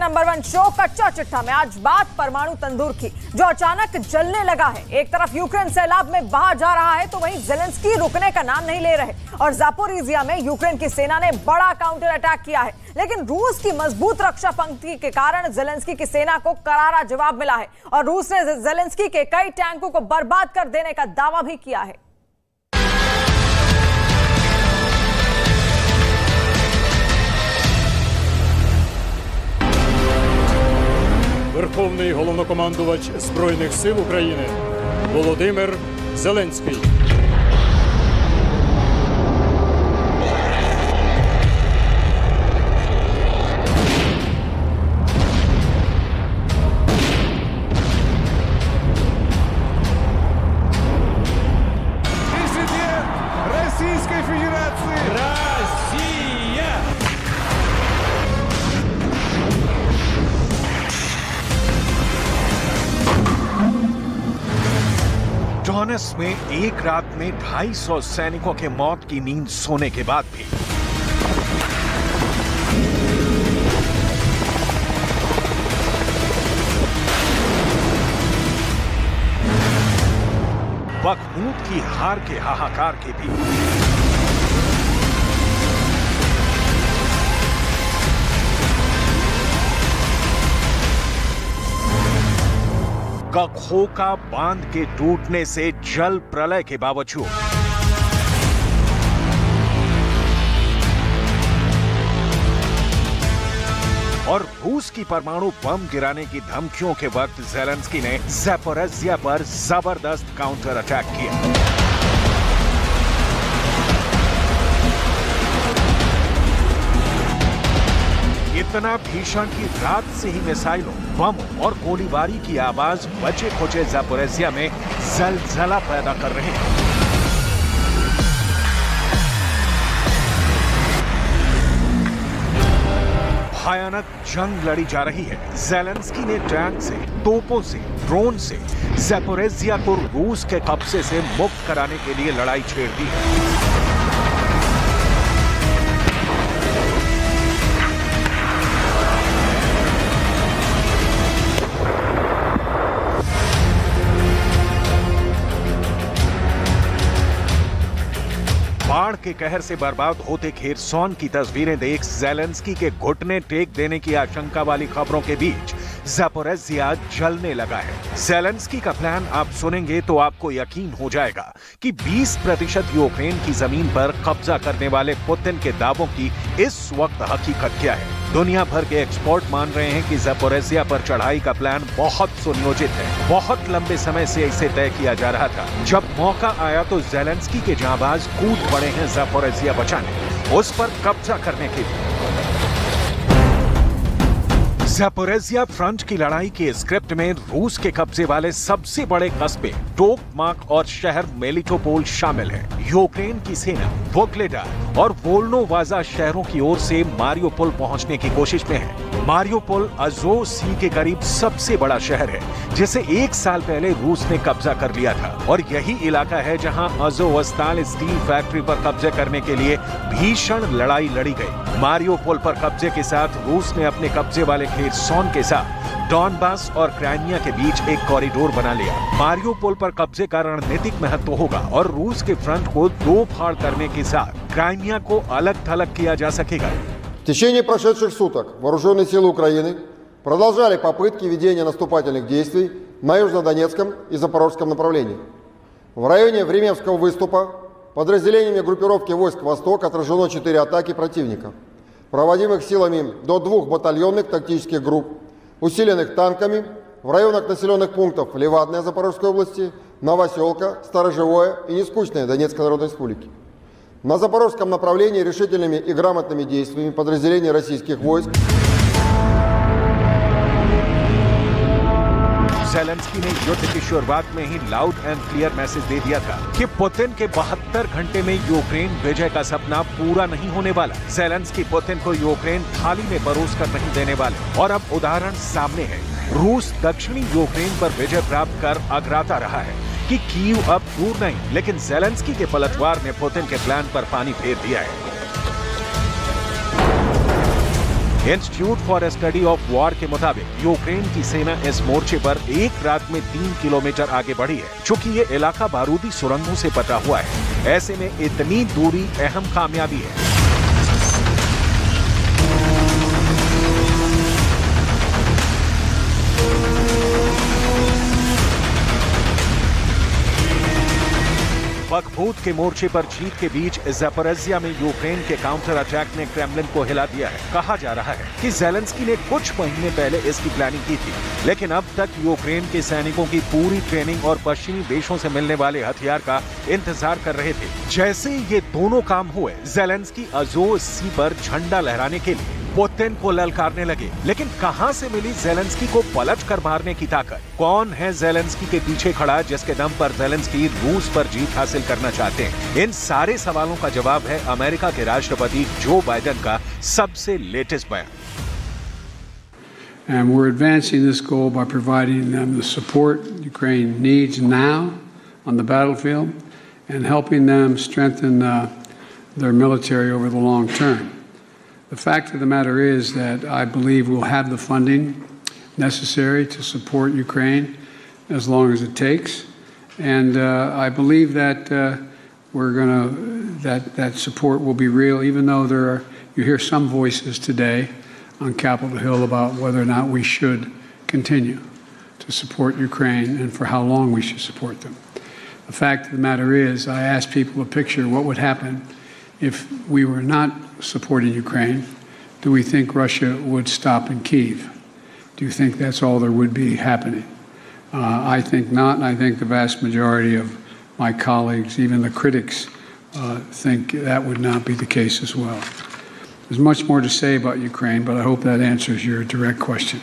Number 1 show कच्चा चिट्ठा में आज बात परमाणु तंदूर की, जो अचानक जलने लगा है। एक तरफ यूक्रेन सैलाब में बहा जा रहा है तो वहीं ज़ेलेंस्की रुकने का नाम नहीं ले रहे और ज़ापोरिजिया में यूक्रेन की सेना ने बड़ा काउंटर अटैक किया है। लेकिन रूस की मजबूत रक्षा पंक्ति के कारण ज़ेलेंस्की की सेना को करारा जवाब मिला है और रूस ने ज़ेलेंस्की के कई टैंकों को बर्बाद कर देने का दावा भी किया है। Верховний головнокомандувач Збройних сил України Володимир Зеленський. Президент Российской Федерации! Россия! डोनेट्स्क में एक रात में 250 सैनिकों के मौत की नींद सोने के बाद भी बखमूत की हार के हाहाकार के भी खोखा बांध के टूटने से जल प्रलय के बावजूद और रूस की परमाणु बम गिराने की धमकियों के वक्त ज़ेलेंस्की ने ज़ापोरिज़िया पर जबरदस्त काउंटर अटैक किया। इतना भीषण कि रात से ही मिसाइलों, बमों और गोलीबारी की आवाज बचे खुचे ज़ापोरिज़िया में जलजला पैदा कर रहे हैं। भयानक जंग लड़ी जा रही है। ज़ेलेंस्की ने टैंक से, तोपों से, ड्रोन से ज़ापोरिज़िया को रूस के कब्जे से मुक्त कराने के लिए लड़ाई छेड़ दी है। बाढ़ के कहर से बर्बाद होते खेरसौन की तस्वीरें देख ज़ेलेंस्की के घुटने टेक देने की आशंका वाली खबरों के बीच ज़ापोरिज़िया जलने लगा है। ज़ेलेंस्की का प्लान आप सुनेंगे तो आपको यकीन हो जाएगा कि 20% यूक्रेन की जमीन पर कब्जा करने वाले पुतिन के दावों की इस वक्त हकीकत क्या है। दुनिया भर के एक्सपर्ट मान रहे हैं कि ज़ापोरिज़िया पर चढ़ाई का प्लान बहुत सुनियोजित है। बहुत लंबे समय से इसे तय किया जा रहा था। जब मौका आया तो ज़ेलेंस्की के जांबाज कूद पड़े हैं ज़ापोरिज़िया बचाने, उस पर कब्जा करने के लिए। ज़ापोरिज़िया फ्रंट की लड़ाई के स्क्रिप्ट में रूस के कब्जे वाले सबसे बड़े कस्बे टोकमाक और शहर मेलिटोपोल शामिल है। यूक्रेन की सेना वोग्लेडार और वोल्नोवाजा शहरों की ओर से मारियोपोल पहुंचने की कोशिश में है। मारियोपोल अज़ोव सी के करीब सबसे बड़ा शहर है, जिसे 1 साल पहले रूस ने कब्जा कर लिया था और यही इलाका है जहां अज़ोवस्ताल स्टील फैक्ट्री पर कब्जे करने के लिए भीषण लड़ाई लड़ी गई। मारियोपोल पर कब्जे के साथ रूस ने अपने कब्जे वाले खेरसौन के साथ डॉनबास और क्राइमिया के बीच एक कॉरिडोर बना लिया। मारियोपोल पर कब्जे का रणनीतिक महत्व होगा और रूस के फ्रंट को 2 फाड़ करने के साथ क्राइमिया को अलग थलग किया जा सकेगा। В течение прошедших суток вооруженные силы Украины продолжали попытки ведения наступательных действий на Южнодонецком и Запорожском направлении. В районе Временского выступа подразделениями группировки войск «Восток» отражено 4 атаки противника, проводимых силами до 2 батальонных тактических групп, усиленных танками в районах населенных пунктов Левадная Запорожской области, Новоселка, Сторожевое и Нескучное Донецкой Народной Республики. На запорожском направлении решительными и грамотными действиями подразделений российских войск ज़ेलेंस्की ने युद्ध की शुरुआत में ही लाउड एंड क्लियर मैसेज दे दिया था कि पुतिन के 72 घंटे में यूक्रेन विजय का सपना पूरा नहीं होने वाला। ज़ेलेंस्की पुतिन को यूक्रेन थाली में परोस कर नहीं देने वाले और अब उदाहरण सामने है। रूस दक्षिणी यूक्रेन पर विजय प्राप्त कर अगराता रहा है कि कीव अब दूर नहीं, लेकिन ज़ेलेंस्की के पलटवार ने पुतिन के प्लान पर पानी फेर दिया है। Institute for study of war के मुताबिक यूक्रेन की सेना इस मोर्चे पर एक रात में 3 किलोमीटर आगे बढ़ी है। चूंकि ये इलाका बारूदी सुरंगों से पटा हुआ है, ऐसे में इतनी दूरी अहम कामयाबी है। बखमूत के मोर्चे पर जीत के बीच ज़पोरिज़िया में यूक्रेन के काउंटर अटैक ने क्रेमलिन को हिला दिया है। कहा जा रहा है कि ज़ेलेंस्की ने कुछ महीने पहले इसकी प्लानिंग की थी, लेकिन अब तक यूक्रेन के सैनिकों की पूरी ट्रेनिंग और पश्चिमी देशों से मिलने वाले हथियार का इंतजार कर रहे थे। जैसे ये दोनों काम हुए, ज़ेलेंस्की अज़ोव सी पर झंडा लहराने के लिए पुतिन को ललकारने लगे। लेकिन कहां से मिली ज़ेलेंस्की को पलट कर मारने की ताकत? कौन है ज़ेलेंस्की के पीछे खड़ा जिसके दम पर ज़ेलेंस्की रूस पर जीत हासिल करना चाहते हैं? इन सारे सवालों का जवाब है अमेरिका के राष्ट्रपति जो बाइडेन का सबसे लेटेस्ट बयान। And we're advancing this goal by providing them the support Ukraine needs now on the battlefield and helping them strengthen their military over the long term. The fact of the matter is that I believe we'll have the funding necessary to support Ukraine as long as it takes, and I believe that that support will be real. Even though you hear some voices today on Capitol Hill about whether or not we should continue to support Ukraine and for how long we should support them. The fact of the matter is, I asked people to picture what would happen if we were not supporting Ukraine. Do we think Russia would stop in Kyiv? Do you think that's all there would be happening? I think not, and I think the vast majority of my colleagues, even the critics, think that would not be the case as well. There's much more to say about Ukraine, but I hope that answers your direct question.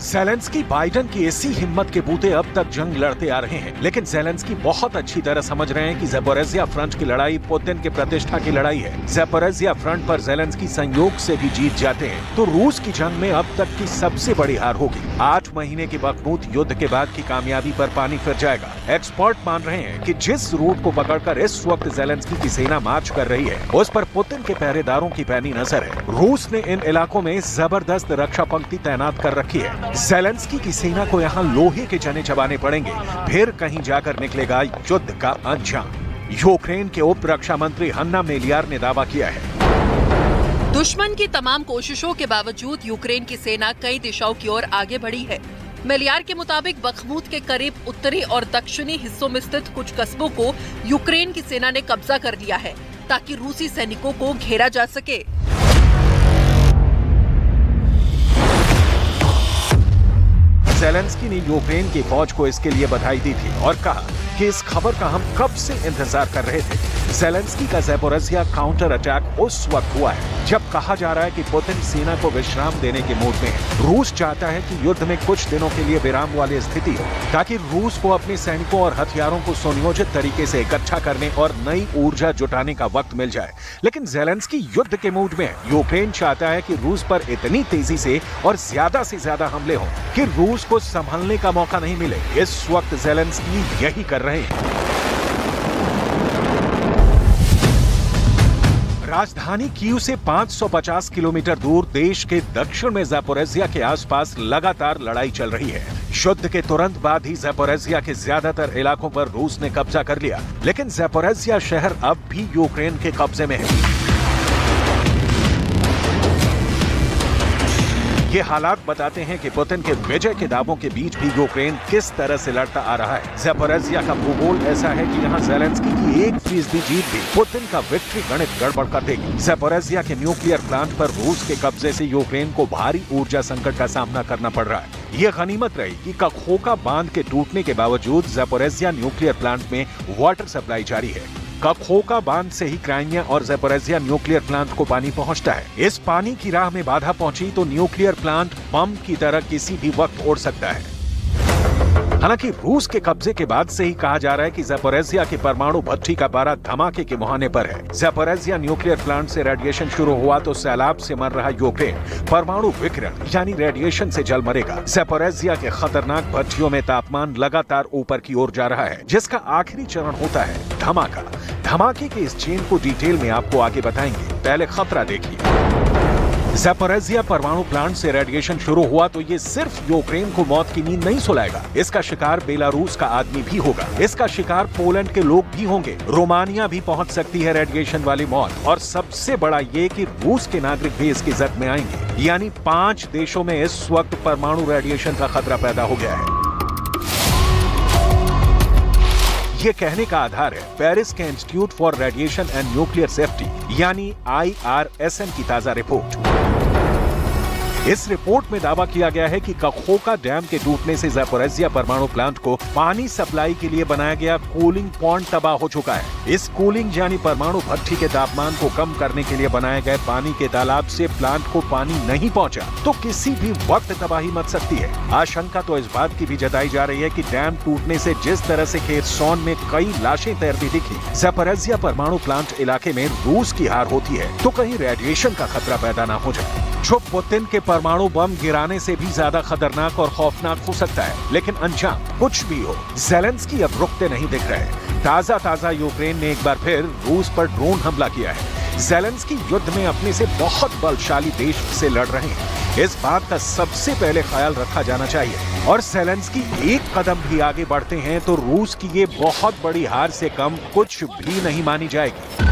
Zelensky Biden की ऐसी हिम्मत के बूते अब तक जंग लड़ते आ रहे हैं, लेकिन ज़ेलेंस्की बहुत अच्छी तरह समझ रहे हैं कि ज़पोरिज़िया फ्रंट की लड़ाई पुतिन के प्रतिष्ठा की लड़ाई है। ज़पोरिज़िया फ्रंट पर ज़ेलेंस्की संयोग से भी जीत जाते हैं तो रूस की जंग में अब तक की सबसे बड़ी हार होगी। 8 महीने के बखमूत युद्ध के बाद की कामयाबी पर पानी फिर जाएगा। एक्सपर्ट मान रहे हैं कि जिस रूट को पकड़कर इस वक्त ज़ेलेंस्की की सेना मार्च कर रही है, उस पर पुतिन के पहरेदारों की पैनी नजर है। रूस ने इन इलाकों में जबरदस्त रक्षा पंक्ति तैनात कर रखी है। ज़ेलेंस्की की सेना को यहाँ लोहे के चने चबाने पड़ेंगे, फिर कहीं जाकर निकलेगा युद्ध का अंजाम। यूक्रेन के उप रक्षा मंत्री हन्ना मेलियार ने दावा किया है, दुश्मन की तमाम कोशिशों के बावजूद यूक्रेन की सेना कई दिशाओं की ओर आगे बढ़ी है। मेलियार के मुताबिक बखमूत के करीब उत्तरी और दक्षिणी हिस्सों में स्थित कुछ कस्बों को यूक्रेन की सेना ने कब्जा कर लिया है ताकि रूसी सैनिकों को घेरा जा सके। ज़ेलेंस्की ने यूक्रेन की फौज को इसके लिए बधाई दी थी और कहा कि इस खबर का हम कब से इंतजार कर रहे थे। ज़ेलेंस्की का ज़पोरिज़िया काउंटर अटैक उस वक्त हुआ है जब कहा जा रहा है कि पुतिन सेना को विश्राम देने के मूड में है। रूस चाहता है कि युद्ध में कुछ दिनों के लिए विराम वाली स्थिति हो ताकि रूस को अपने सैनिकों और हथियारों को सुनियोजित तरीके से इकट्ठा करने और नई ऊर्जा जुटाने का वक्त मिल जाए। लेकिन ज़ेलेंस्की युद्ध के मूड में है। यूक्रेन चाहता है कि रूस पर इतनी तेजी से और ज्यादा से ज्यादा हमले हों कि रूस को संभलने का मौका नहीं मिले। इस वक्त ज़ेलेंस्की यही कर रहे हैं। राजधानी कीव से 550 किलोमीटर दूर देश के दक्षिण में ज़पोरिज़िया के आसपास लगातार लड़ाई चल रही है। युद्ध के तुरंत बाद ही ज़पोरिज़िया के ज्यादातर इलाकों पर रूस ने कब्जा कर लिया, लेकिन ज़पोरिज़िया शहर अब भी यूक्रेन के कब्जे में है। ये हालात बताते हैं कि पुतिन के विजय के दावों के बीच भी यूक्रेन किस तरह से लड़ता आ रहा है। ज़पोरिज़िया का भूगोल ऐसा है कि यहाँ ज़ेलेंस्की की 1% जीत भी पुतिन का विक्ट्री गणित गड़बड़ कर देगी। ज़पोरिज़िया के न्यूक्लियर प्लांट पर रूस के कब्जे से यूक्रेन को भारी ऊर्जा संकट का सामना करना पड़ रहा है। ये गनीमत रही कि कखोका बांध के टूटने के बावजूद ज़पोरिज़िया न्यूक्लियर प्लांट में वाटर सप्लाई जारी है। कखोका बांध से ही क्राइमिया और ज़पोरिज़िया न्यूक्लियर प्लांट को पानी पहुंचता है। इस पानी की राह में बाधा पहुंची तो न्यूक्लियर प्लांट बम की तरह किसी भी वक्त उड़ सकता है। हालांकि रूस के कब्जे के बाद से ही कहा जा रहा है कि ज़पोरिज़िया की परमाणु भट्टी का पारा धमाके के मुहाने पर है। ज़पोरिज़िया न्यूक्लियर प्लांट से रेडिएशन शुरू हुआ तो सैलाब से मर रहा यूक्रेन परमाणु विकिरण यानी रेडिएशन से जल मरेगा। ज़पोरिज़िया के खतरनाक भट्टियों में तापमान लगातार ऊपर की ओर जा रहा है, जिसका आखिरी चरण होता है धमाका। धमाके के इस चेन को डिटेल में आपको आगे बताएंगे। पहले खतरा देखिए। ज़ैपोरिज़िया परमाणु प्लांट से रेडिएशन शुरू हुआ तो ये सिर्फ यूक्रेन को मौत की नींद नहीं सुलाएगा, इसका शिकार बेलारूस का आदमी भी होगा, इसका शिकार पोलैंड के लोग भी होंगे, रोमानिया भी पहुंच सकती है रेडिएशन वाली मौत, और सबसे बड़ा ये कि रूस के नागरिक भी इसकी जद में आएंगे। यानी 5 देशों में इस वक्त परमाणु रेडिएशन का खतरा पैदा हो गया है। ये कहने का आधार है पेरिस के institute for radiation and nuclear safety यानी IRSN की ताजा रिपोर्ट। इस रिपोर्ट में दावा किया गया है कि कखोका डैम के टूटने से ज़ैपोरिज़िया परमाणु प्लांट को पानी सप्लाई के लिए बनाया गया कूलिंग पॉन्ड तबाह हो चुका है। इस कूलिंग यानी परमाणु भट्ठी के तापमान को कम करने के लिए बनाए गए पानी के तालाब से प्लांट को पानी नहीं पहुंचा तो किसी भी वक्त तबाही मच सकती है। आशंका तो इस बात की भी जताई जा रही है कि डैम टूटने से जिस तरह से खेरसौन में कई लाशें तैरती दिखी, ज़ैपोरिज़िया परमाणु प्लांट इलाके में रूस की हार होती है तो कहीं रेडिएशन का खतरा पैदा न हो जाए, जो पुतिन के परमाणु बम गिराने से भी ज्यादा खतरनाक और खौफनाक हो सकता है। लेकिन अंजाम कुछ भी हो, ज़ेलेंस्की अब रुकते नहीं दिख रहे। ताजा यूक्रेन ने एक बार फिर रूस पर ड्रोन हमला किया है। ज़ेलेंस्की युद्ध में अपने से बहुत बलशाली देश से लड़ रहे हैं, इस बात का सबसे पहले ख्याल रखा जाना चाहिए। और ज़ेलेंस्की एक कदम भी आगे बढ़ते हैं तो रूस की ये बहुत बड़ी हार से कम कुछ भी नहीं मानी जाएगी।